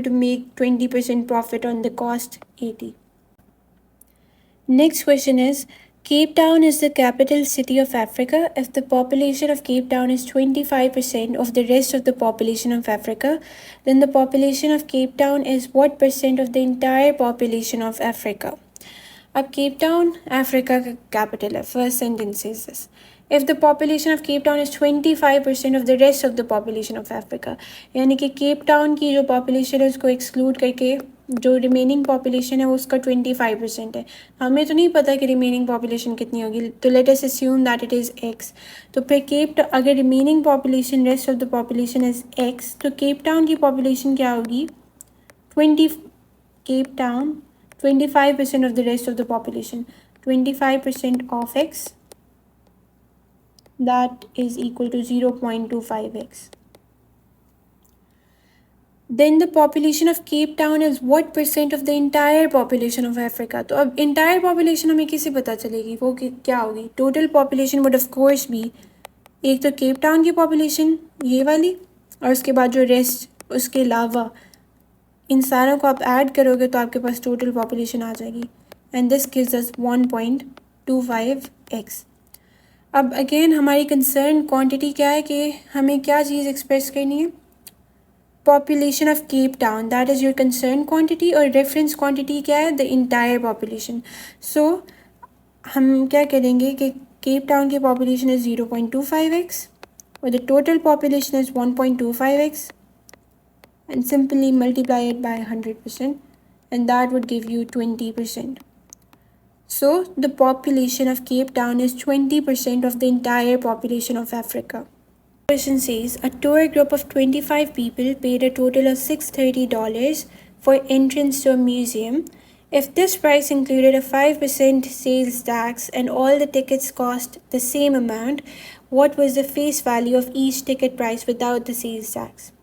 to make 20% profit on the cost 80। Next question is, Cape Town is the capital city of Africa. If the population of Cape Town is 25% of the rest of the population of Africa, then the population of Cape Town is what percent of the entire population of Africa? अब Cape Town Africa का capital है। First sentence is this, if the population of Cape Town is 25% of the rest of the population of Africa, यानी कि Cape Town की जो population है उसको exclude करके जो रिमेनिंग पॉपुलेशन है वो उसका 25% है। हमें तो नहीं पता कि रिमेनिंग पॉपुलेशन कितनी होगी, तो let us assume that it is x। तो फिर अगर remaining population rest of the population is x, तो केप टाउन की पॉपुलेशन क्या होगी? 20 Cape Town 25% of the rest of the population, 25% of x, that is equal to 0.25x. Then the population of Cape Town is what percent of the entire population of Africa? तो अब entire population हमें कैसे पता चलेगी? वो क्या होगी? Total population would of course be एक तो केप टाउन की पॉपुलेशन ये वाली, और उसके बाद जो रेस्ट उसके अलावा इन सारों को आप ऐड करोगे तो आपके पास टोटल पॉपुलेशन आ जाएगी, and this gives us 1.25x। अब अगेन हमारी कंसर्न क्वांटिटी क्या है कि हमें क्या चीज़ एक्सप्रेस करनी है? Population of Cape Town, that is your concern quantity, और रेफरेंस क्वांटिटी क्या है? The entire population. सो हम क्या करेंगे कि केप टाउन की पॉपुलेशन इज़ 0.25x और the total population is 1.25x, and simply multiply it by 100%, and that would give you 20%. So the population of Cape Town is 20% of the entire population of Africa. Question says a tour group of 25 people paid a total of $630 for entrance to a museum. If this price included a 5% sales tax and all the tickets cost the same amount, what was the face value of each ticket price without the sales tax?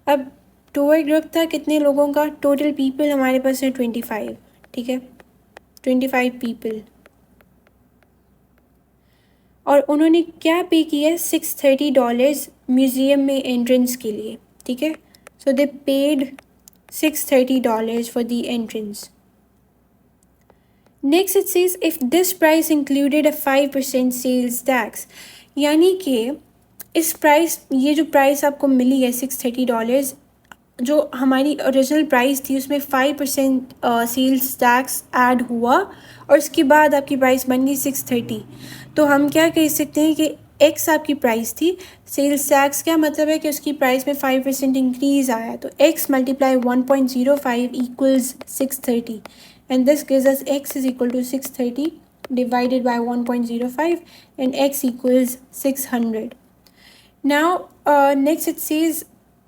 अब tour group था कितने लोगों का? Total people हमारे पास है 25, ठीक है, 25 people, और उन्होंने क्या पे किया है? $630 म्यूज़ियम में एंट्रेंस के लिए, ठीक है। So they paid $630 for the entrance. Next it says if this price included a 5% sales tax, यानी कि इस प्राइस, ये जो प्राइस आपको मिली है $630, जो हमारी ओरिजिनल प्राइस थी उसमें 5% सेल्स टैक्स ऐड हुआ और उसके बाद आपकी प्राइस बन गई 630। तो हम क्या कह सकते हैं कि x आपकी प्राइस थी, सेल्स टैक्स क्या मतलब है कि उसकी प्राइस में 5% इंक्रीज़ आया, तो x multiply 1.05 equals 630, and this gives us x is equal to 630 divided by 1.05 and x equals 600. Now next it says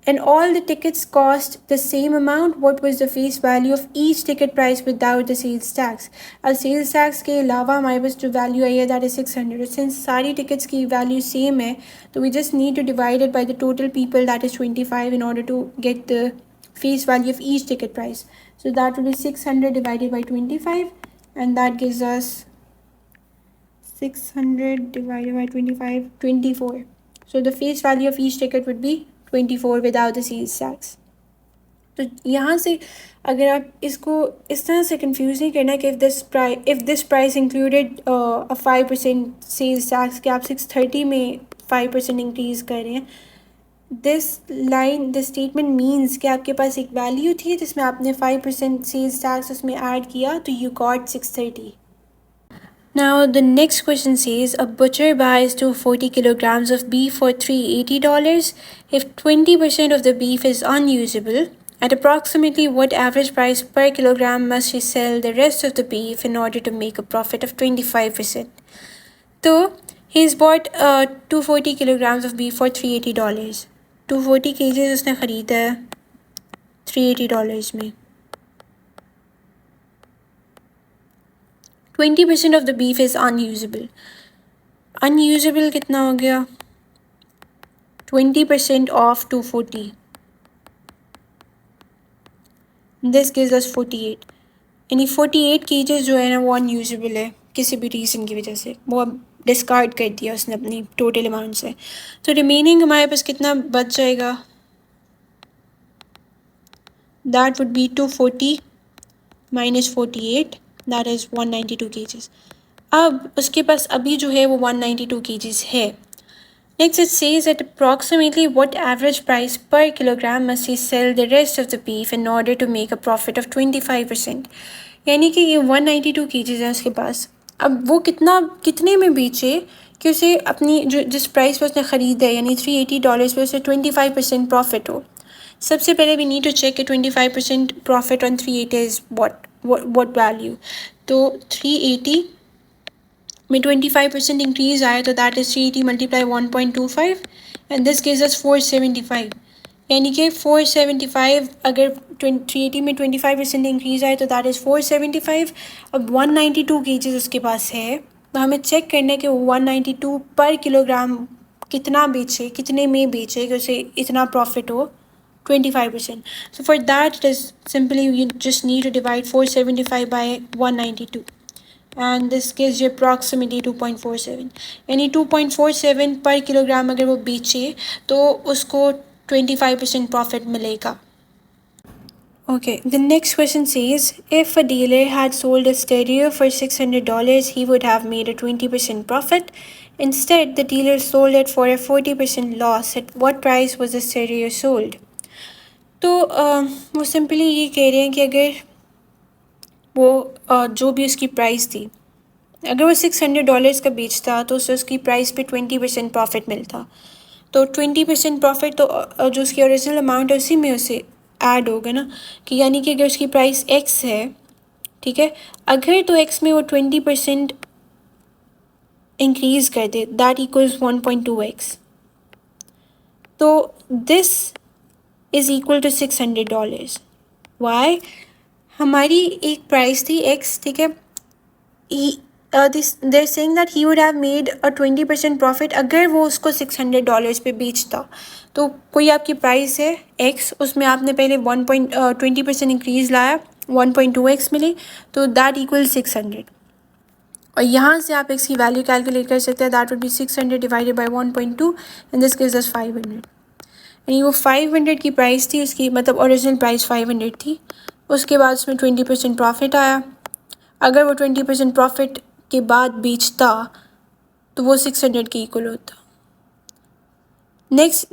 and all the tickets cost the same amount, what was the face value of each ticket price without the sales tax? अब sales tax के अलावा हमारे पास जो value आई है that is 600. Since सारी tickets की value same है तो we just need to divide it by the total people, that is 25, in order to get the face value of each ticket price. So that will be 600 divided by 25, and that gives us 600 divided by 25, 24. So the face value of each ticket would be 24 without the sales tax. तो यहाँ से अगर आप इसको इस तरह से confuse नहीं करना कि if this price included a 5% sales tax, कि आप 630 में 5% इंक्रीज़ कर रहे हैं, this statement means कि आपके पास एक वैल्यू थी जिसमें आपने 5% sales tax उसमें ऐड किया, तो you got 630. Now the next question says a butcher buys 240 kilograms of beef for $380. If 20% of the beef is unusable, at approximately what average price per kilogram must she sell the rest of the beef in order to make a profit of 25%? So he's bought 240 kilograms of beef for $380. 240 kgs उसने खरीदा है $380 में। 20% of the beef is unusable. Unusable कितना हो गया? 20% of 240. This gives us 48. यानी 48 kgs जो है ना वो unusable है किसी भी रीज़न की वजह से, वो अब डिस्कार्ड कर दिया उसने अपनी टोटल अमाउंट से। तो रिमेनिंग हमारे पास कितना बच जाएगा? That would be 240 minus 48. That is 192 kgs. अब उसके पास अभी जो है वो 192 kgs है। Next it says at approximately what average price per kilogram must he sell the rest of the beef in order to make a profit of 25%? यानी कि ये 192 kgs है उसके पास। अब वो कितने में बेचे कि उसे अपनी जिस प्राइस पर उसने ख़रीदा है यानी $380 पे उसे 25% प्रॉफिट हो। सबसे पहले वी नीड टू चेक कि 25% profit on 380 is what value. तो 380 में 25% इंक्रीज आया तो that is 380 multiply 1.25 and this gives अस 475. यानी कि 475 अगर 380 में 25% इंक्रीज आए तो दैट इज़ 475. अब 192 केजीज उसके पास है तो हमें चेक करना है कि 192 पर किलोग्राम कितना बेचे, कितने में बेचे कि उसे इतना प्रॉफिट हो 25%. So for that it is simply you just need to divide 475 by 192 and this gives you approximately 2.47. यानी 2.47 पर किलोग्राम अगर वो बेचे तो उसको 25% profit मिलेगा. Okay, the next question says, if a dealer had sold a stereo for $600, he would have made a 20% profit. Instead, the dealer sold it for a 40% loss. At what price was the stereo sold? तो वो simply ये कह रहे हैं कि अगर वो जो भी उसकी प्राइस थी, अगर वो $600 का बेचता तो उससे उसकी प्राइस पे 20% प्रॉफिट मिलता. तो 20% प्रॉफिट तो जो उसकी ओरिजिनल अमाउंट है उसी में उसे ऐड होगा ना, कि यानी कि अगर उसकी प्राइस x है, ठीक है, अगर तो x में वो 20% इंक्रीज कर दे दैट इक्वल्स 1.2x. तो this is equal to $600. Y? हमारी एक प्राइस थी x, ठीक है, they're saying that he would have made a 20% profit अगर वो उसको $600 पे बेचता. तो कोई आपकी प्राइस है x, उसमें आपने पहले 20% इंक्रीज लाया, 1.2x मिली, तो दैट इक्वल 600. और यहाँ से आप x की वैल्यू कैलकुलेट कर सकते हैं. That would B 600 divided by 1.2 and this gives अस 500. यानी वो 500 की प्राइस थी उसकी, मतलब ओरिजिनल प्राइस 500 थी, उसके बाद उसमें 20% प्रॉफिट आया. अगर वो 20% प्रॉफिट के बाद बेचता तो वो 600 के इक्वल होता. Next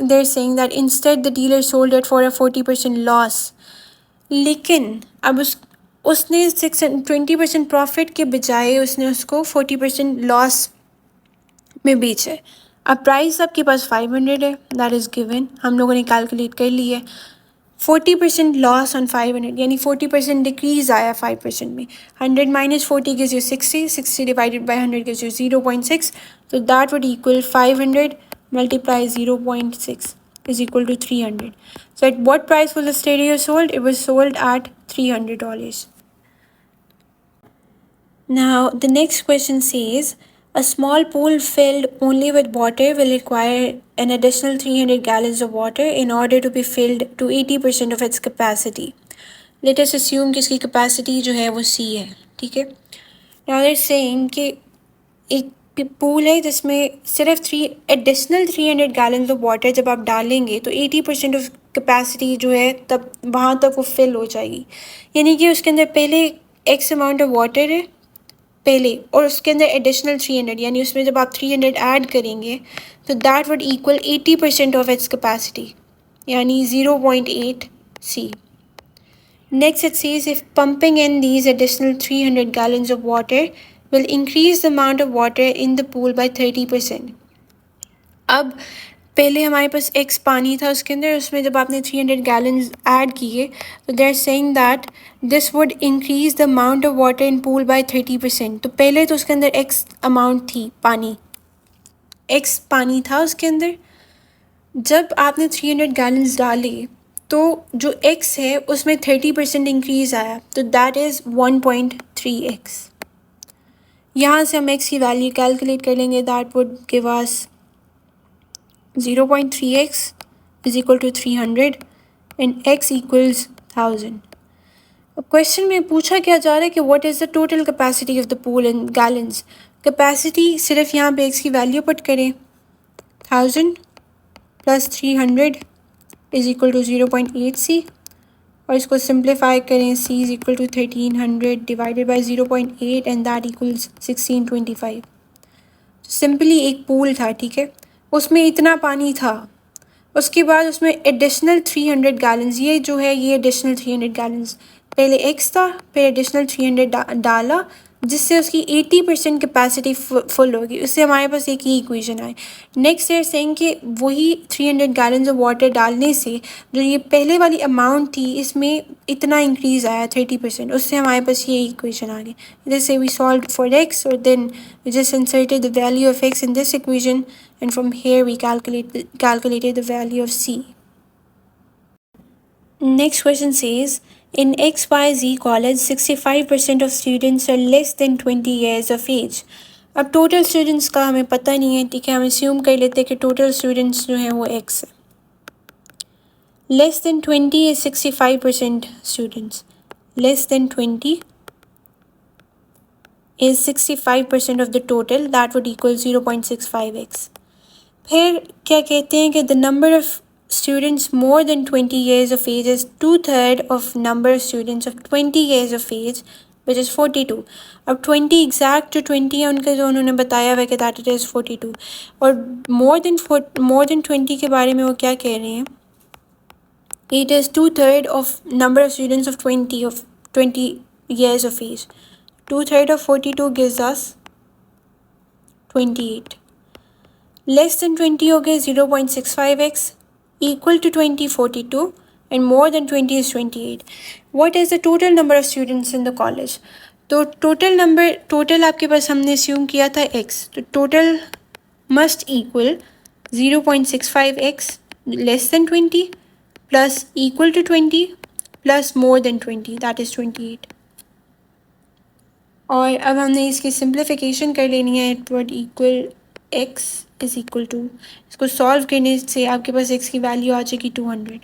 they're saying that instead the dealer sold it for a 40% loss. लेकिन अब उसने 20% प्रॉफिट के बजाय उसने उसको 40% लॉस में बेचा है. अब प्राइस आपके पास 500 है, दैट इज़ गिवन, हम लोगों ने कैलकुलेट कर ली है. 40% लॉस ऑन 500 यानी 40% डिक्रीज आया 5% में. 100 minus 40 gives you 60. 60 divided by 100 gives you 0.6. So that would equal 500 multiply 0.6 is equal to 300. So at what price was the stereo sold? It was sold at $300. Now the next question says, a small pool filled only with water will require an additional 300 gallons of water in order to be filled to 80% of its capacity. Let us assume कि इसकी capacity जो है वो C है, ठीक है. Now they're saying कि एक पूल है जिसमें सिर्फ 300 gallons of water जब आप डालेंगे तो 80% of capacity जो है तब वहाँ तक वो fill हो जाएगी. यानी कि उसके अंदर पहले X amount of water है पहले, और उसके अंदर एडिशनल 300, यानी उसमें जब आप 300 ऐड करेंगे तो that would equal 80% of its capacity, यानी 0.8 C. Next it says if pumping in these additional 300 gallons of water will increase the amount of water in the pool by 30%. अब पहले हमारे पास x पानी था उसके अंदर, उसमें जब आपने 300 gallons ऐड किए तो they are saying that this would increase the amount of water in pool by 30%. तो पहले तो उसके अंदर x अमाउंट थी पानी, x पानी था उसके अंदर. जब आपने 300 gallons डाले तो जो x है उसमें 30% इंक्रीज आया, तो दैट इज़ 1.3x. यहाँ से हम x की वैल्यू कैलकुलेट कर लेंगे. That would give us 0.3x is equal to 300 and x equals 1000. अब क्वेश्चन में पूछा क्या जा रहा है कि what is the total capacity of the pool in gallons. Capacity सिर्फ यहाँ पे x की वैल्यू पुट करें, 1000 plus 300 is equal to 0.8 C, और इसको सिंप्लीफाई करें, C is equal to 1300 divided by 0.8 and that equals 1625. Simply एक पूल था, ठीक है, उसमें इतना पानी था, उसके बाद उसमें एडिशनल 300 gallons, ये जो है ये एडिशनल 300 gallons, पहले x था फिर एडिशनल 300 डाला जिससे उसकी 80% कैपेसिटी फुल होगी, उससे हमारे पास एक ही इक्वेशन आए। नेक्स्ट ईयर सेइंग कि वही 300 गैलन्स ऑफ वाटर डालने से जो ये पहले वाली अमाउंट थी इसमें इतना इंक्रीज़ आया 30%, उससे हमारे पास ये इक्वेशन आ गई। जैसे वी सॉल्व फॉर एक्स और then we just inserted the value of x in this equation and from here we calculated the value of c. Next question says, in XYZ college, 65% of students are less than 20 years of age. अब total students का हमें पता नहीं है, ठीक है, हम assume कर लेते हैं कि टोटल स्टूडेंट्स जो हैं वो x है। Less then 20 is 65% students, less than 20 is 65% of the total, that would equal 0.65x. फिर क्या कहते हैं कि the number of students more than 20 years of age is 2/3 of number of students of 20 years of age, which is 42. अब 20 exact जो 20 है उनका जो उन्होंने बताया हुआ है कि दैट इट इज़ 42, और मोर देन 20 के बारे में वो क्या कह रहे हैं, it is 2/3 of number of students of 20 years of age. 2/3 of 42 gives us 28. Less than 20 हो गए 0.65x, equal to 20 42, and more than 20 is 28. What is the total number of students in the college? तो total आपके पास हमने assume किया था x, तो total must equal 0.65x less than 20 plus equal to 20 plus more than 20, that is 28. और अब हमने इसकी सिंप्लीफिकेशन कर लेनी है, it would equal x is equal to, इसको सॉल्व करने से आपके पास x की वैल्यू आ जाएगी 200.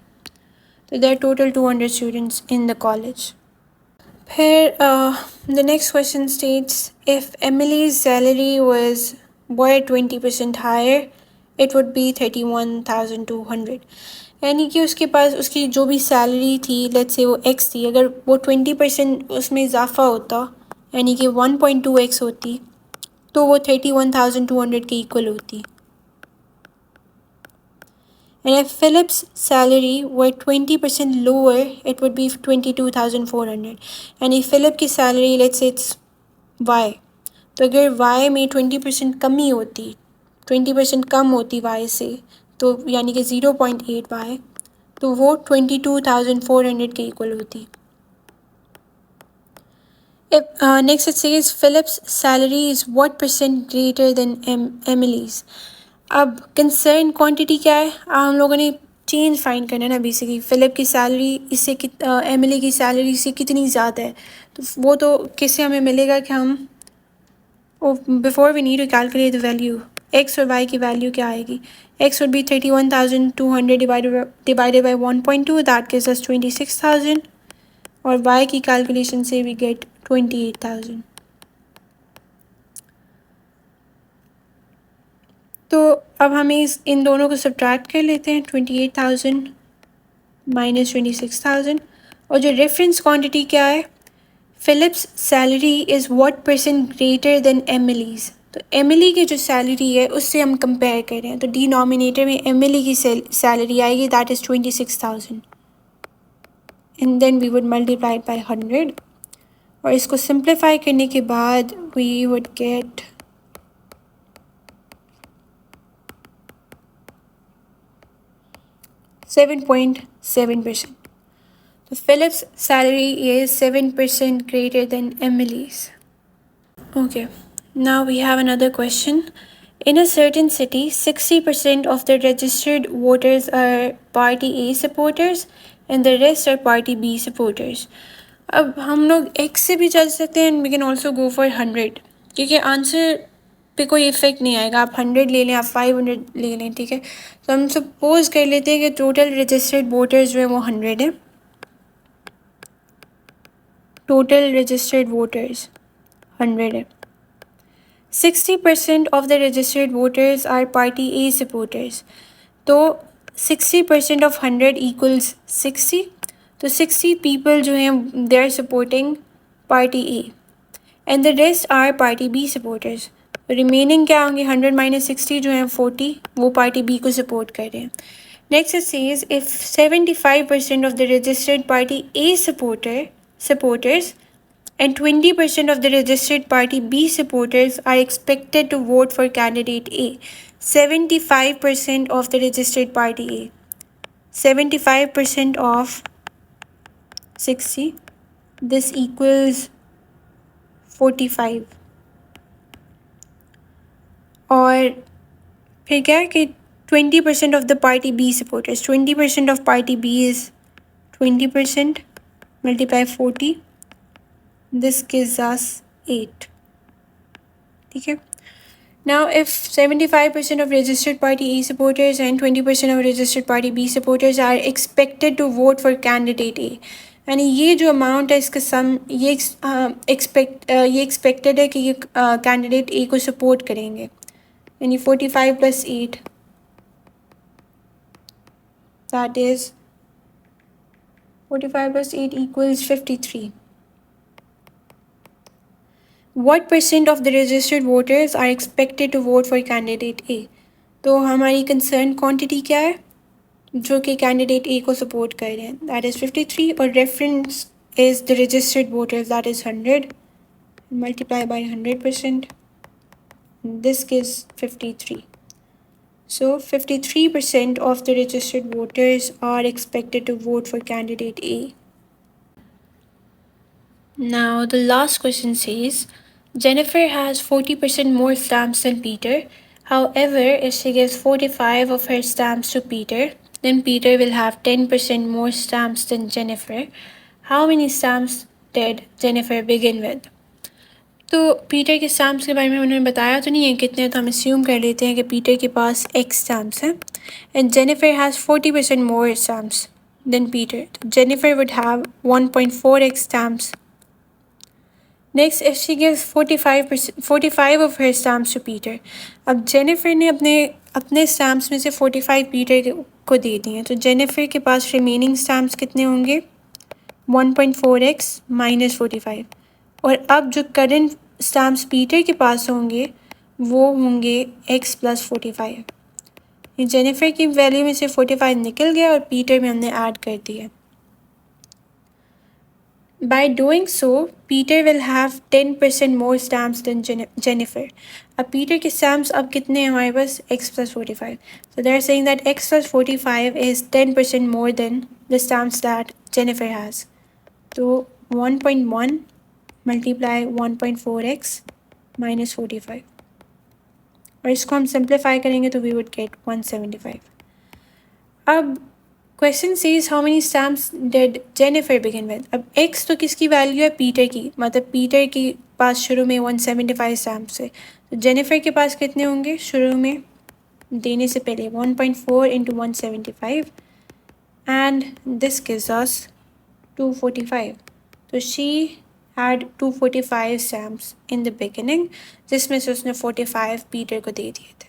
तो there total 200 students in the college. फिर the next question states, if Emily's salary was were 20% higher it would be 31,200. यानी कि उसके पास उसकी जो भी सैलरी थी, लेट्स से वो x थी, अगर वो 20% उसमें इजाफा होता यानी कि 1.2x होती तो वो 31,200 के इक्वल होती. And if Philip's salary were 20% lower, it would be 22,400. यानी Philip की salary let's say it's y, तो अगर y में 20% कमी होती, 20% कम होती y से, तो यानी कि 0.8y, तो वो 22,400 के इक्वल होती. Next it says Philip's salary is what percent greater than Emily's. अब कंसर्न क्वांटिटी क्या है, हम लोगों ने चेंज फाइंड करना है ना. बेसिकली फिलिप की सैलरी इससे एमिली की सैलरी से कितनी ज़्यादा है, तो वो तो किससे हमें मिलेगा कि हम before we need to calculate the value, x और वाई की वैल्यू क्या आएगी. X would be 31,200 divided by 1.2, that gives us 26,000, और वाई की कैलकुलेशन से वी गेट 28,000. तो अब हमें इन दोनों को सब्ट्रैक्ट कर लेते हैं. 28,000 माइनस 26,000, और जो रेफरेंस क्वांटिटी क्या है, Philip's salary is what percent greater than Emily's. तो एमिली की जो सैलरी है उससे हम कंपेयर कर रहे हैं, तो डिनोमिनेटर में एमिली की सैलरी आएगी, that is 26,000, and then we would multiply by 100, और इसको सिंप्लीफाई करने के बाद we would get 7.7%. So Philip's salary is 7% greater than Emily's. Okay, now we have another question. In a certain city, 60% of the registered voters are party A supporters and the rest are party B supporters. अब हम लोग x से भी चल सकते हैं, and we can also go for 100, क्योंकि answer पे कोई इफेक्ट नहीं आएगा. आप 100 ले लें, आप 500 ले लें, ठीक है. तो हम सपोज कर लेते हैं कि टोटल रजिस्टर्ड वोटर्स जो है वो 100 है. टोटल रजिस्टर्ड वोटर्स 100 है. 60% of the registered voters are party A supporters. तो 60% ऑफ 100 इक्वल्स 60. तो 60 पीपल जो हैं they are supporting party A and the rest are party B supporters. Remaining क्या होंगे, 100 माइनस 60 जो हैं 40, वो पार्टी बी को सपोर्ट कर रहे हैं. Next it says if 75% of the registered party A supporters and 20% of the registered party B supporters are expected to vote for candidate A. 75% of the registered party A. 75% of 60. This equals 45. और फिर क्या है कि 20% of the party B supporters. 20% of party B is 20%. Multiply 40. This gives us 8. ठीक है. Now, if 75% of registered party A supporters and 20% of registered party B supporters are expected to vote for candidate A, यानी ये जो amount है इसका सम ये expected है कि ये कैंडिडेट ए को सपोर्ट करेंगे, यानी 45 + 8, that is 45 + 8 equals 53. What % of the registered voters are expected to vote for candidate A? तो हमारी कंसर्न क्वांटिटी क्या है जो कि कैंडिडेट ए को सपोर्ट कर रहे हैं, दैट इज़ 53, और reference is the registered voters, that is 100, multiply by 100%, this gives 53. So 53% of the registered voters are expected to vote for candidate A. Now the last question says, Jennifer has 40% more stamps than Peter. However, if she gives 45 of her stamps to Peter, then Peter will have 10% more stamps than Jennifer. How many stamps did Jennifer begin with? तो Peter के stamps के बारे में उन्होंने बताया तो नहीं है कितने, तो हम अस्यूम कर लेते हैं कि पीटर के पास x स्टैम्प्स हैं and Jennifer has 40% more stamps than Peter. Jennifer would have 1.4x stamps. Next, if she gives 45 of her stamps to Peter. अब जेनिफर ने अपने स्टैम्प्स में से 45 पीटर को दे दिए, तो जेनिफर के पास रिमेनिंग स्टैम्प्स कितने होंगे? 1.4x - 45. और अब जो करंट स्टैम्प्स पीटर के पास होंगे वो होंगे x + 45. ये जेनिफर की वैल्यू में से 45 निकल गया और पीटर में हमने ऐड कर दिया. By doing so, Peter will have 10% more stamps than Jennifer. अब Peter के stamps अब कितने हैं हमारे पास? x + 45. So they're saying that x + 45 is 10% more than the stamps that Jennifer has. तो 1.1 multiply 1.4x - 45. और इसको हम सिंप्लीफाई करेंगे तो we would get 175. अब question says how many stamps did Jennifer begin with. अब x तो किसकी वैल्यू है? पीटर की, मतलब पीटर के पास शुरू में 175 स्टैम्प्स है, तो जेनिफर के पास कितने होंगे शुरू में देने से पहले? 1.4 × 175 एंड दिस गिव्स अस 245. तो she had 245 stamps in the beginning, जिसमें से उसने 45 पीटर को दे दिए थे.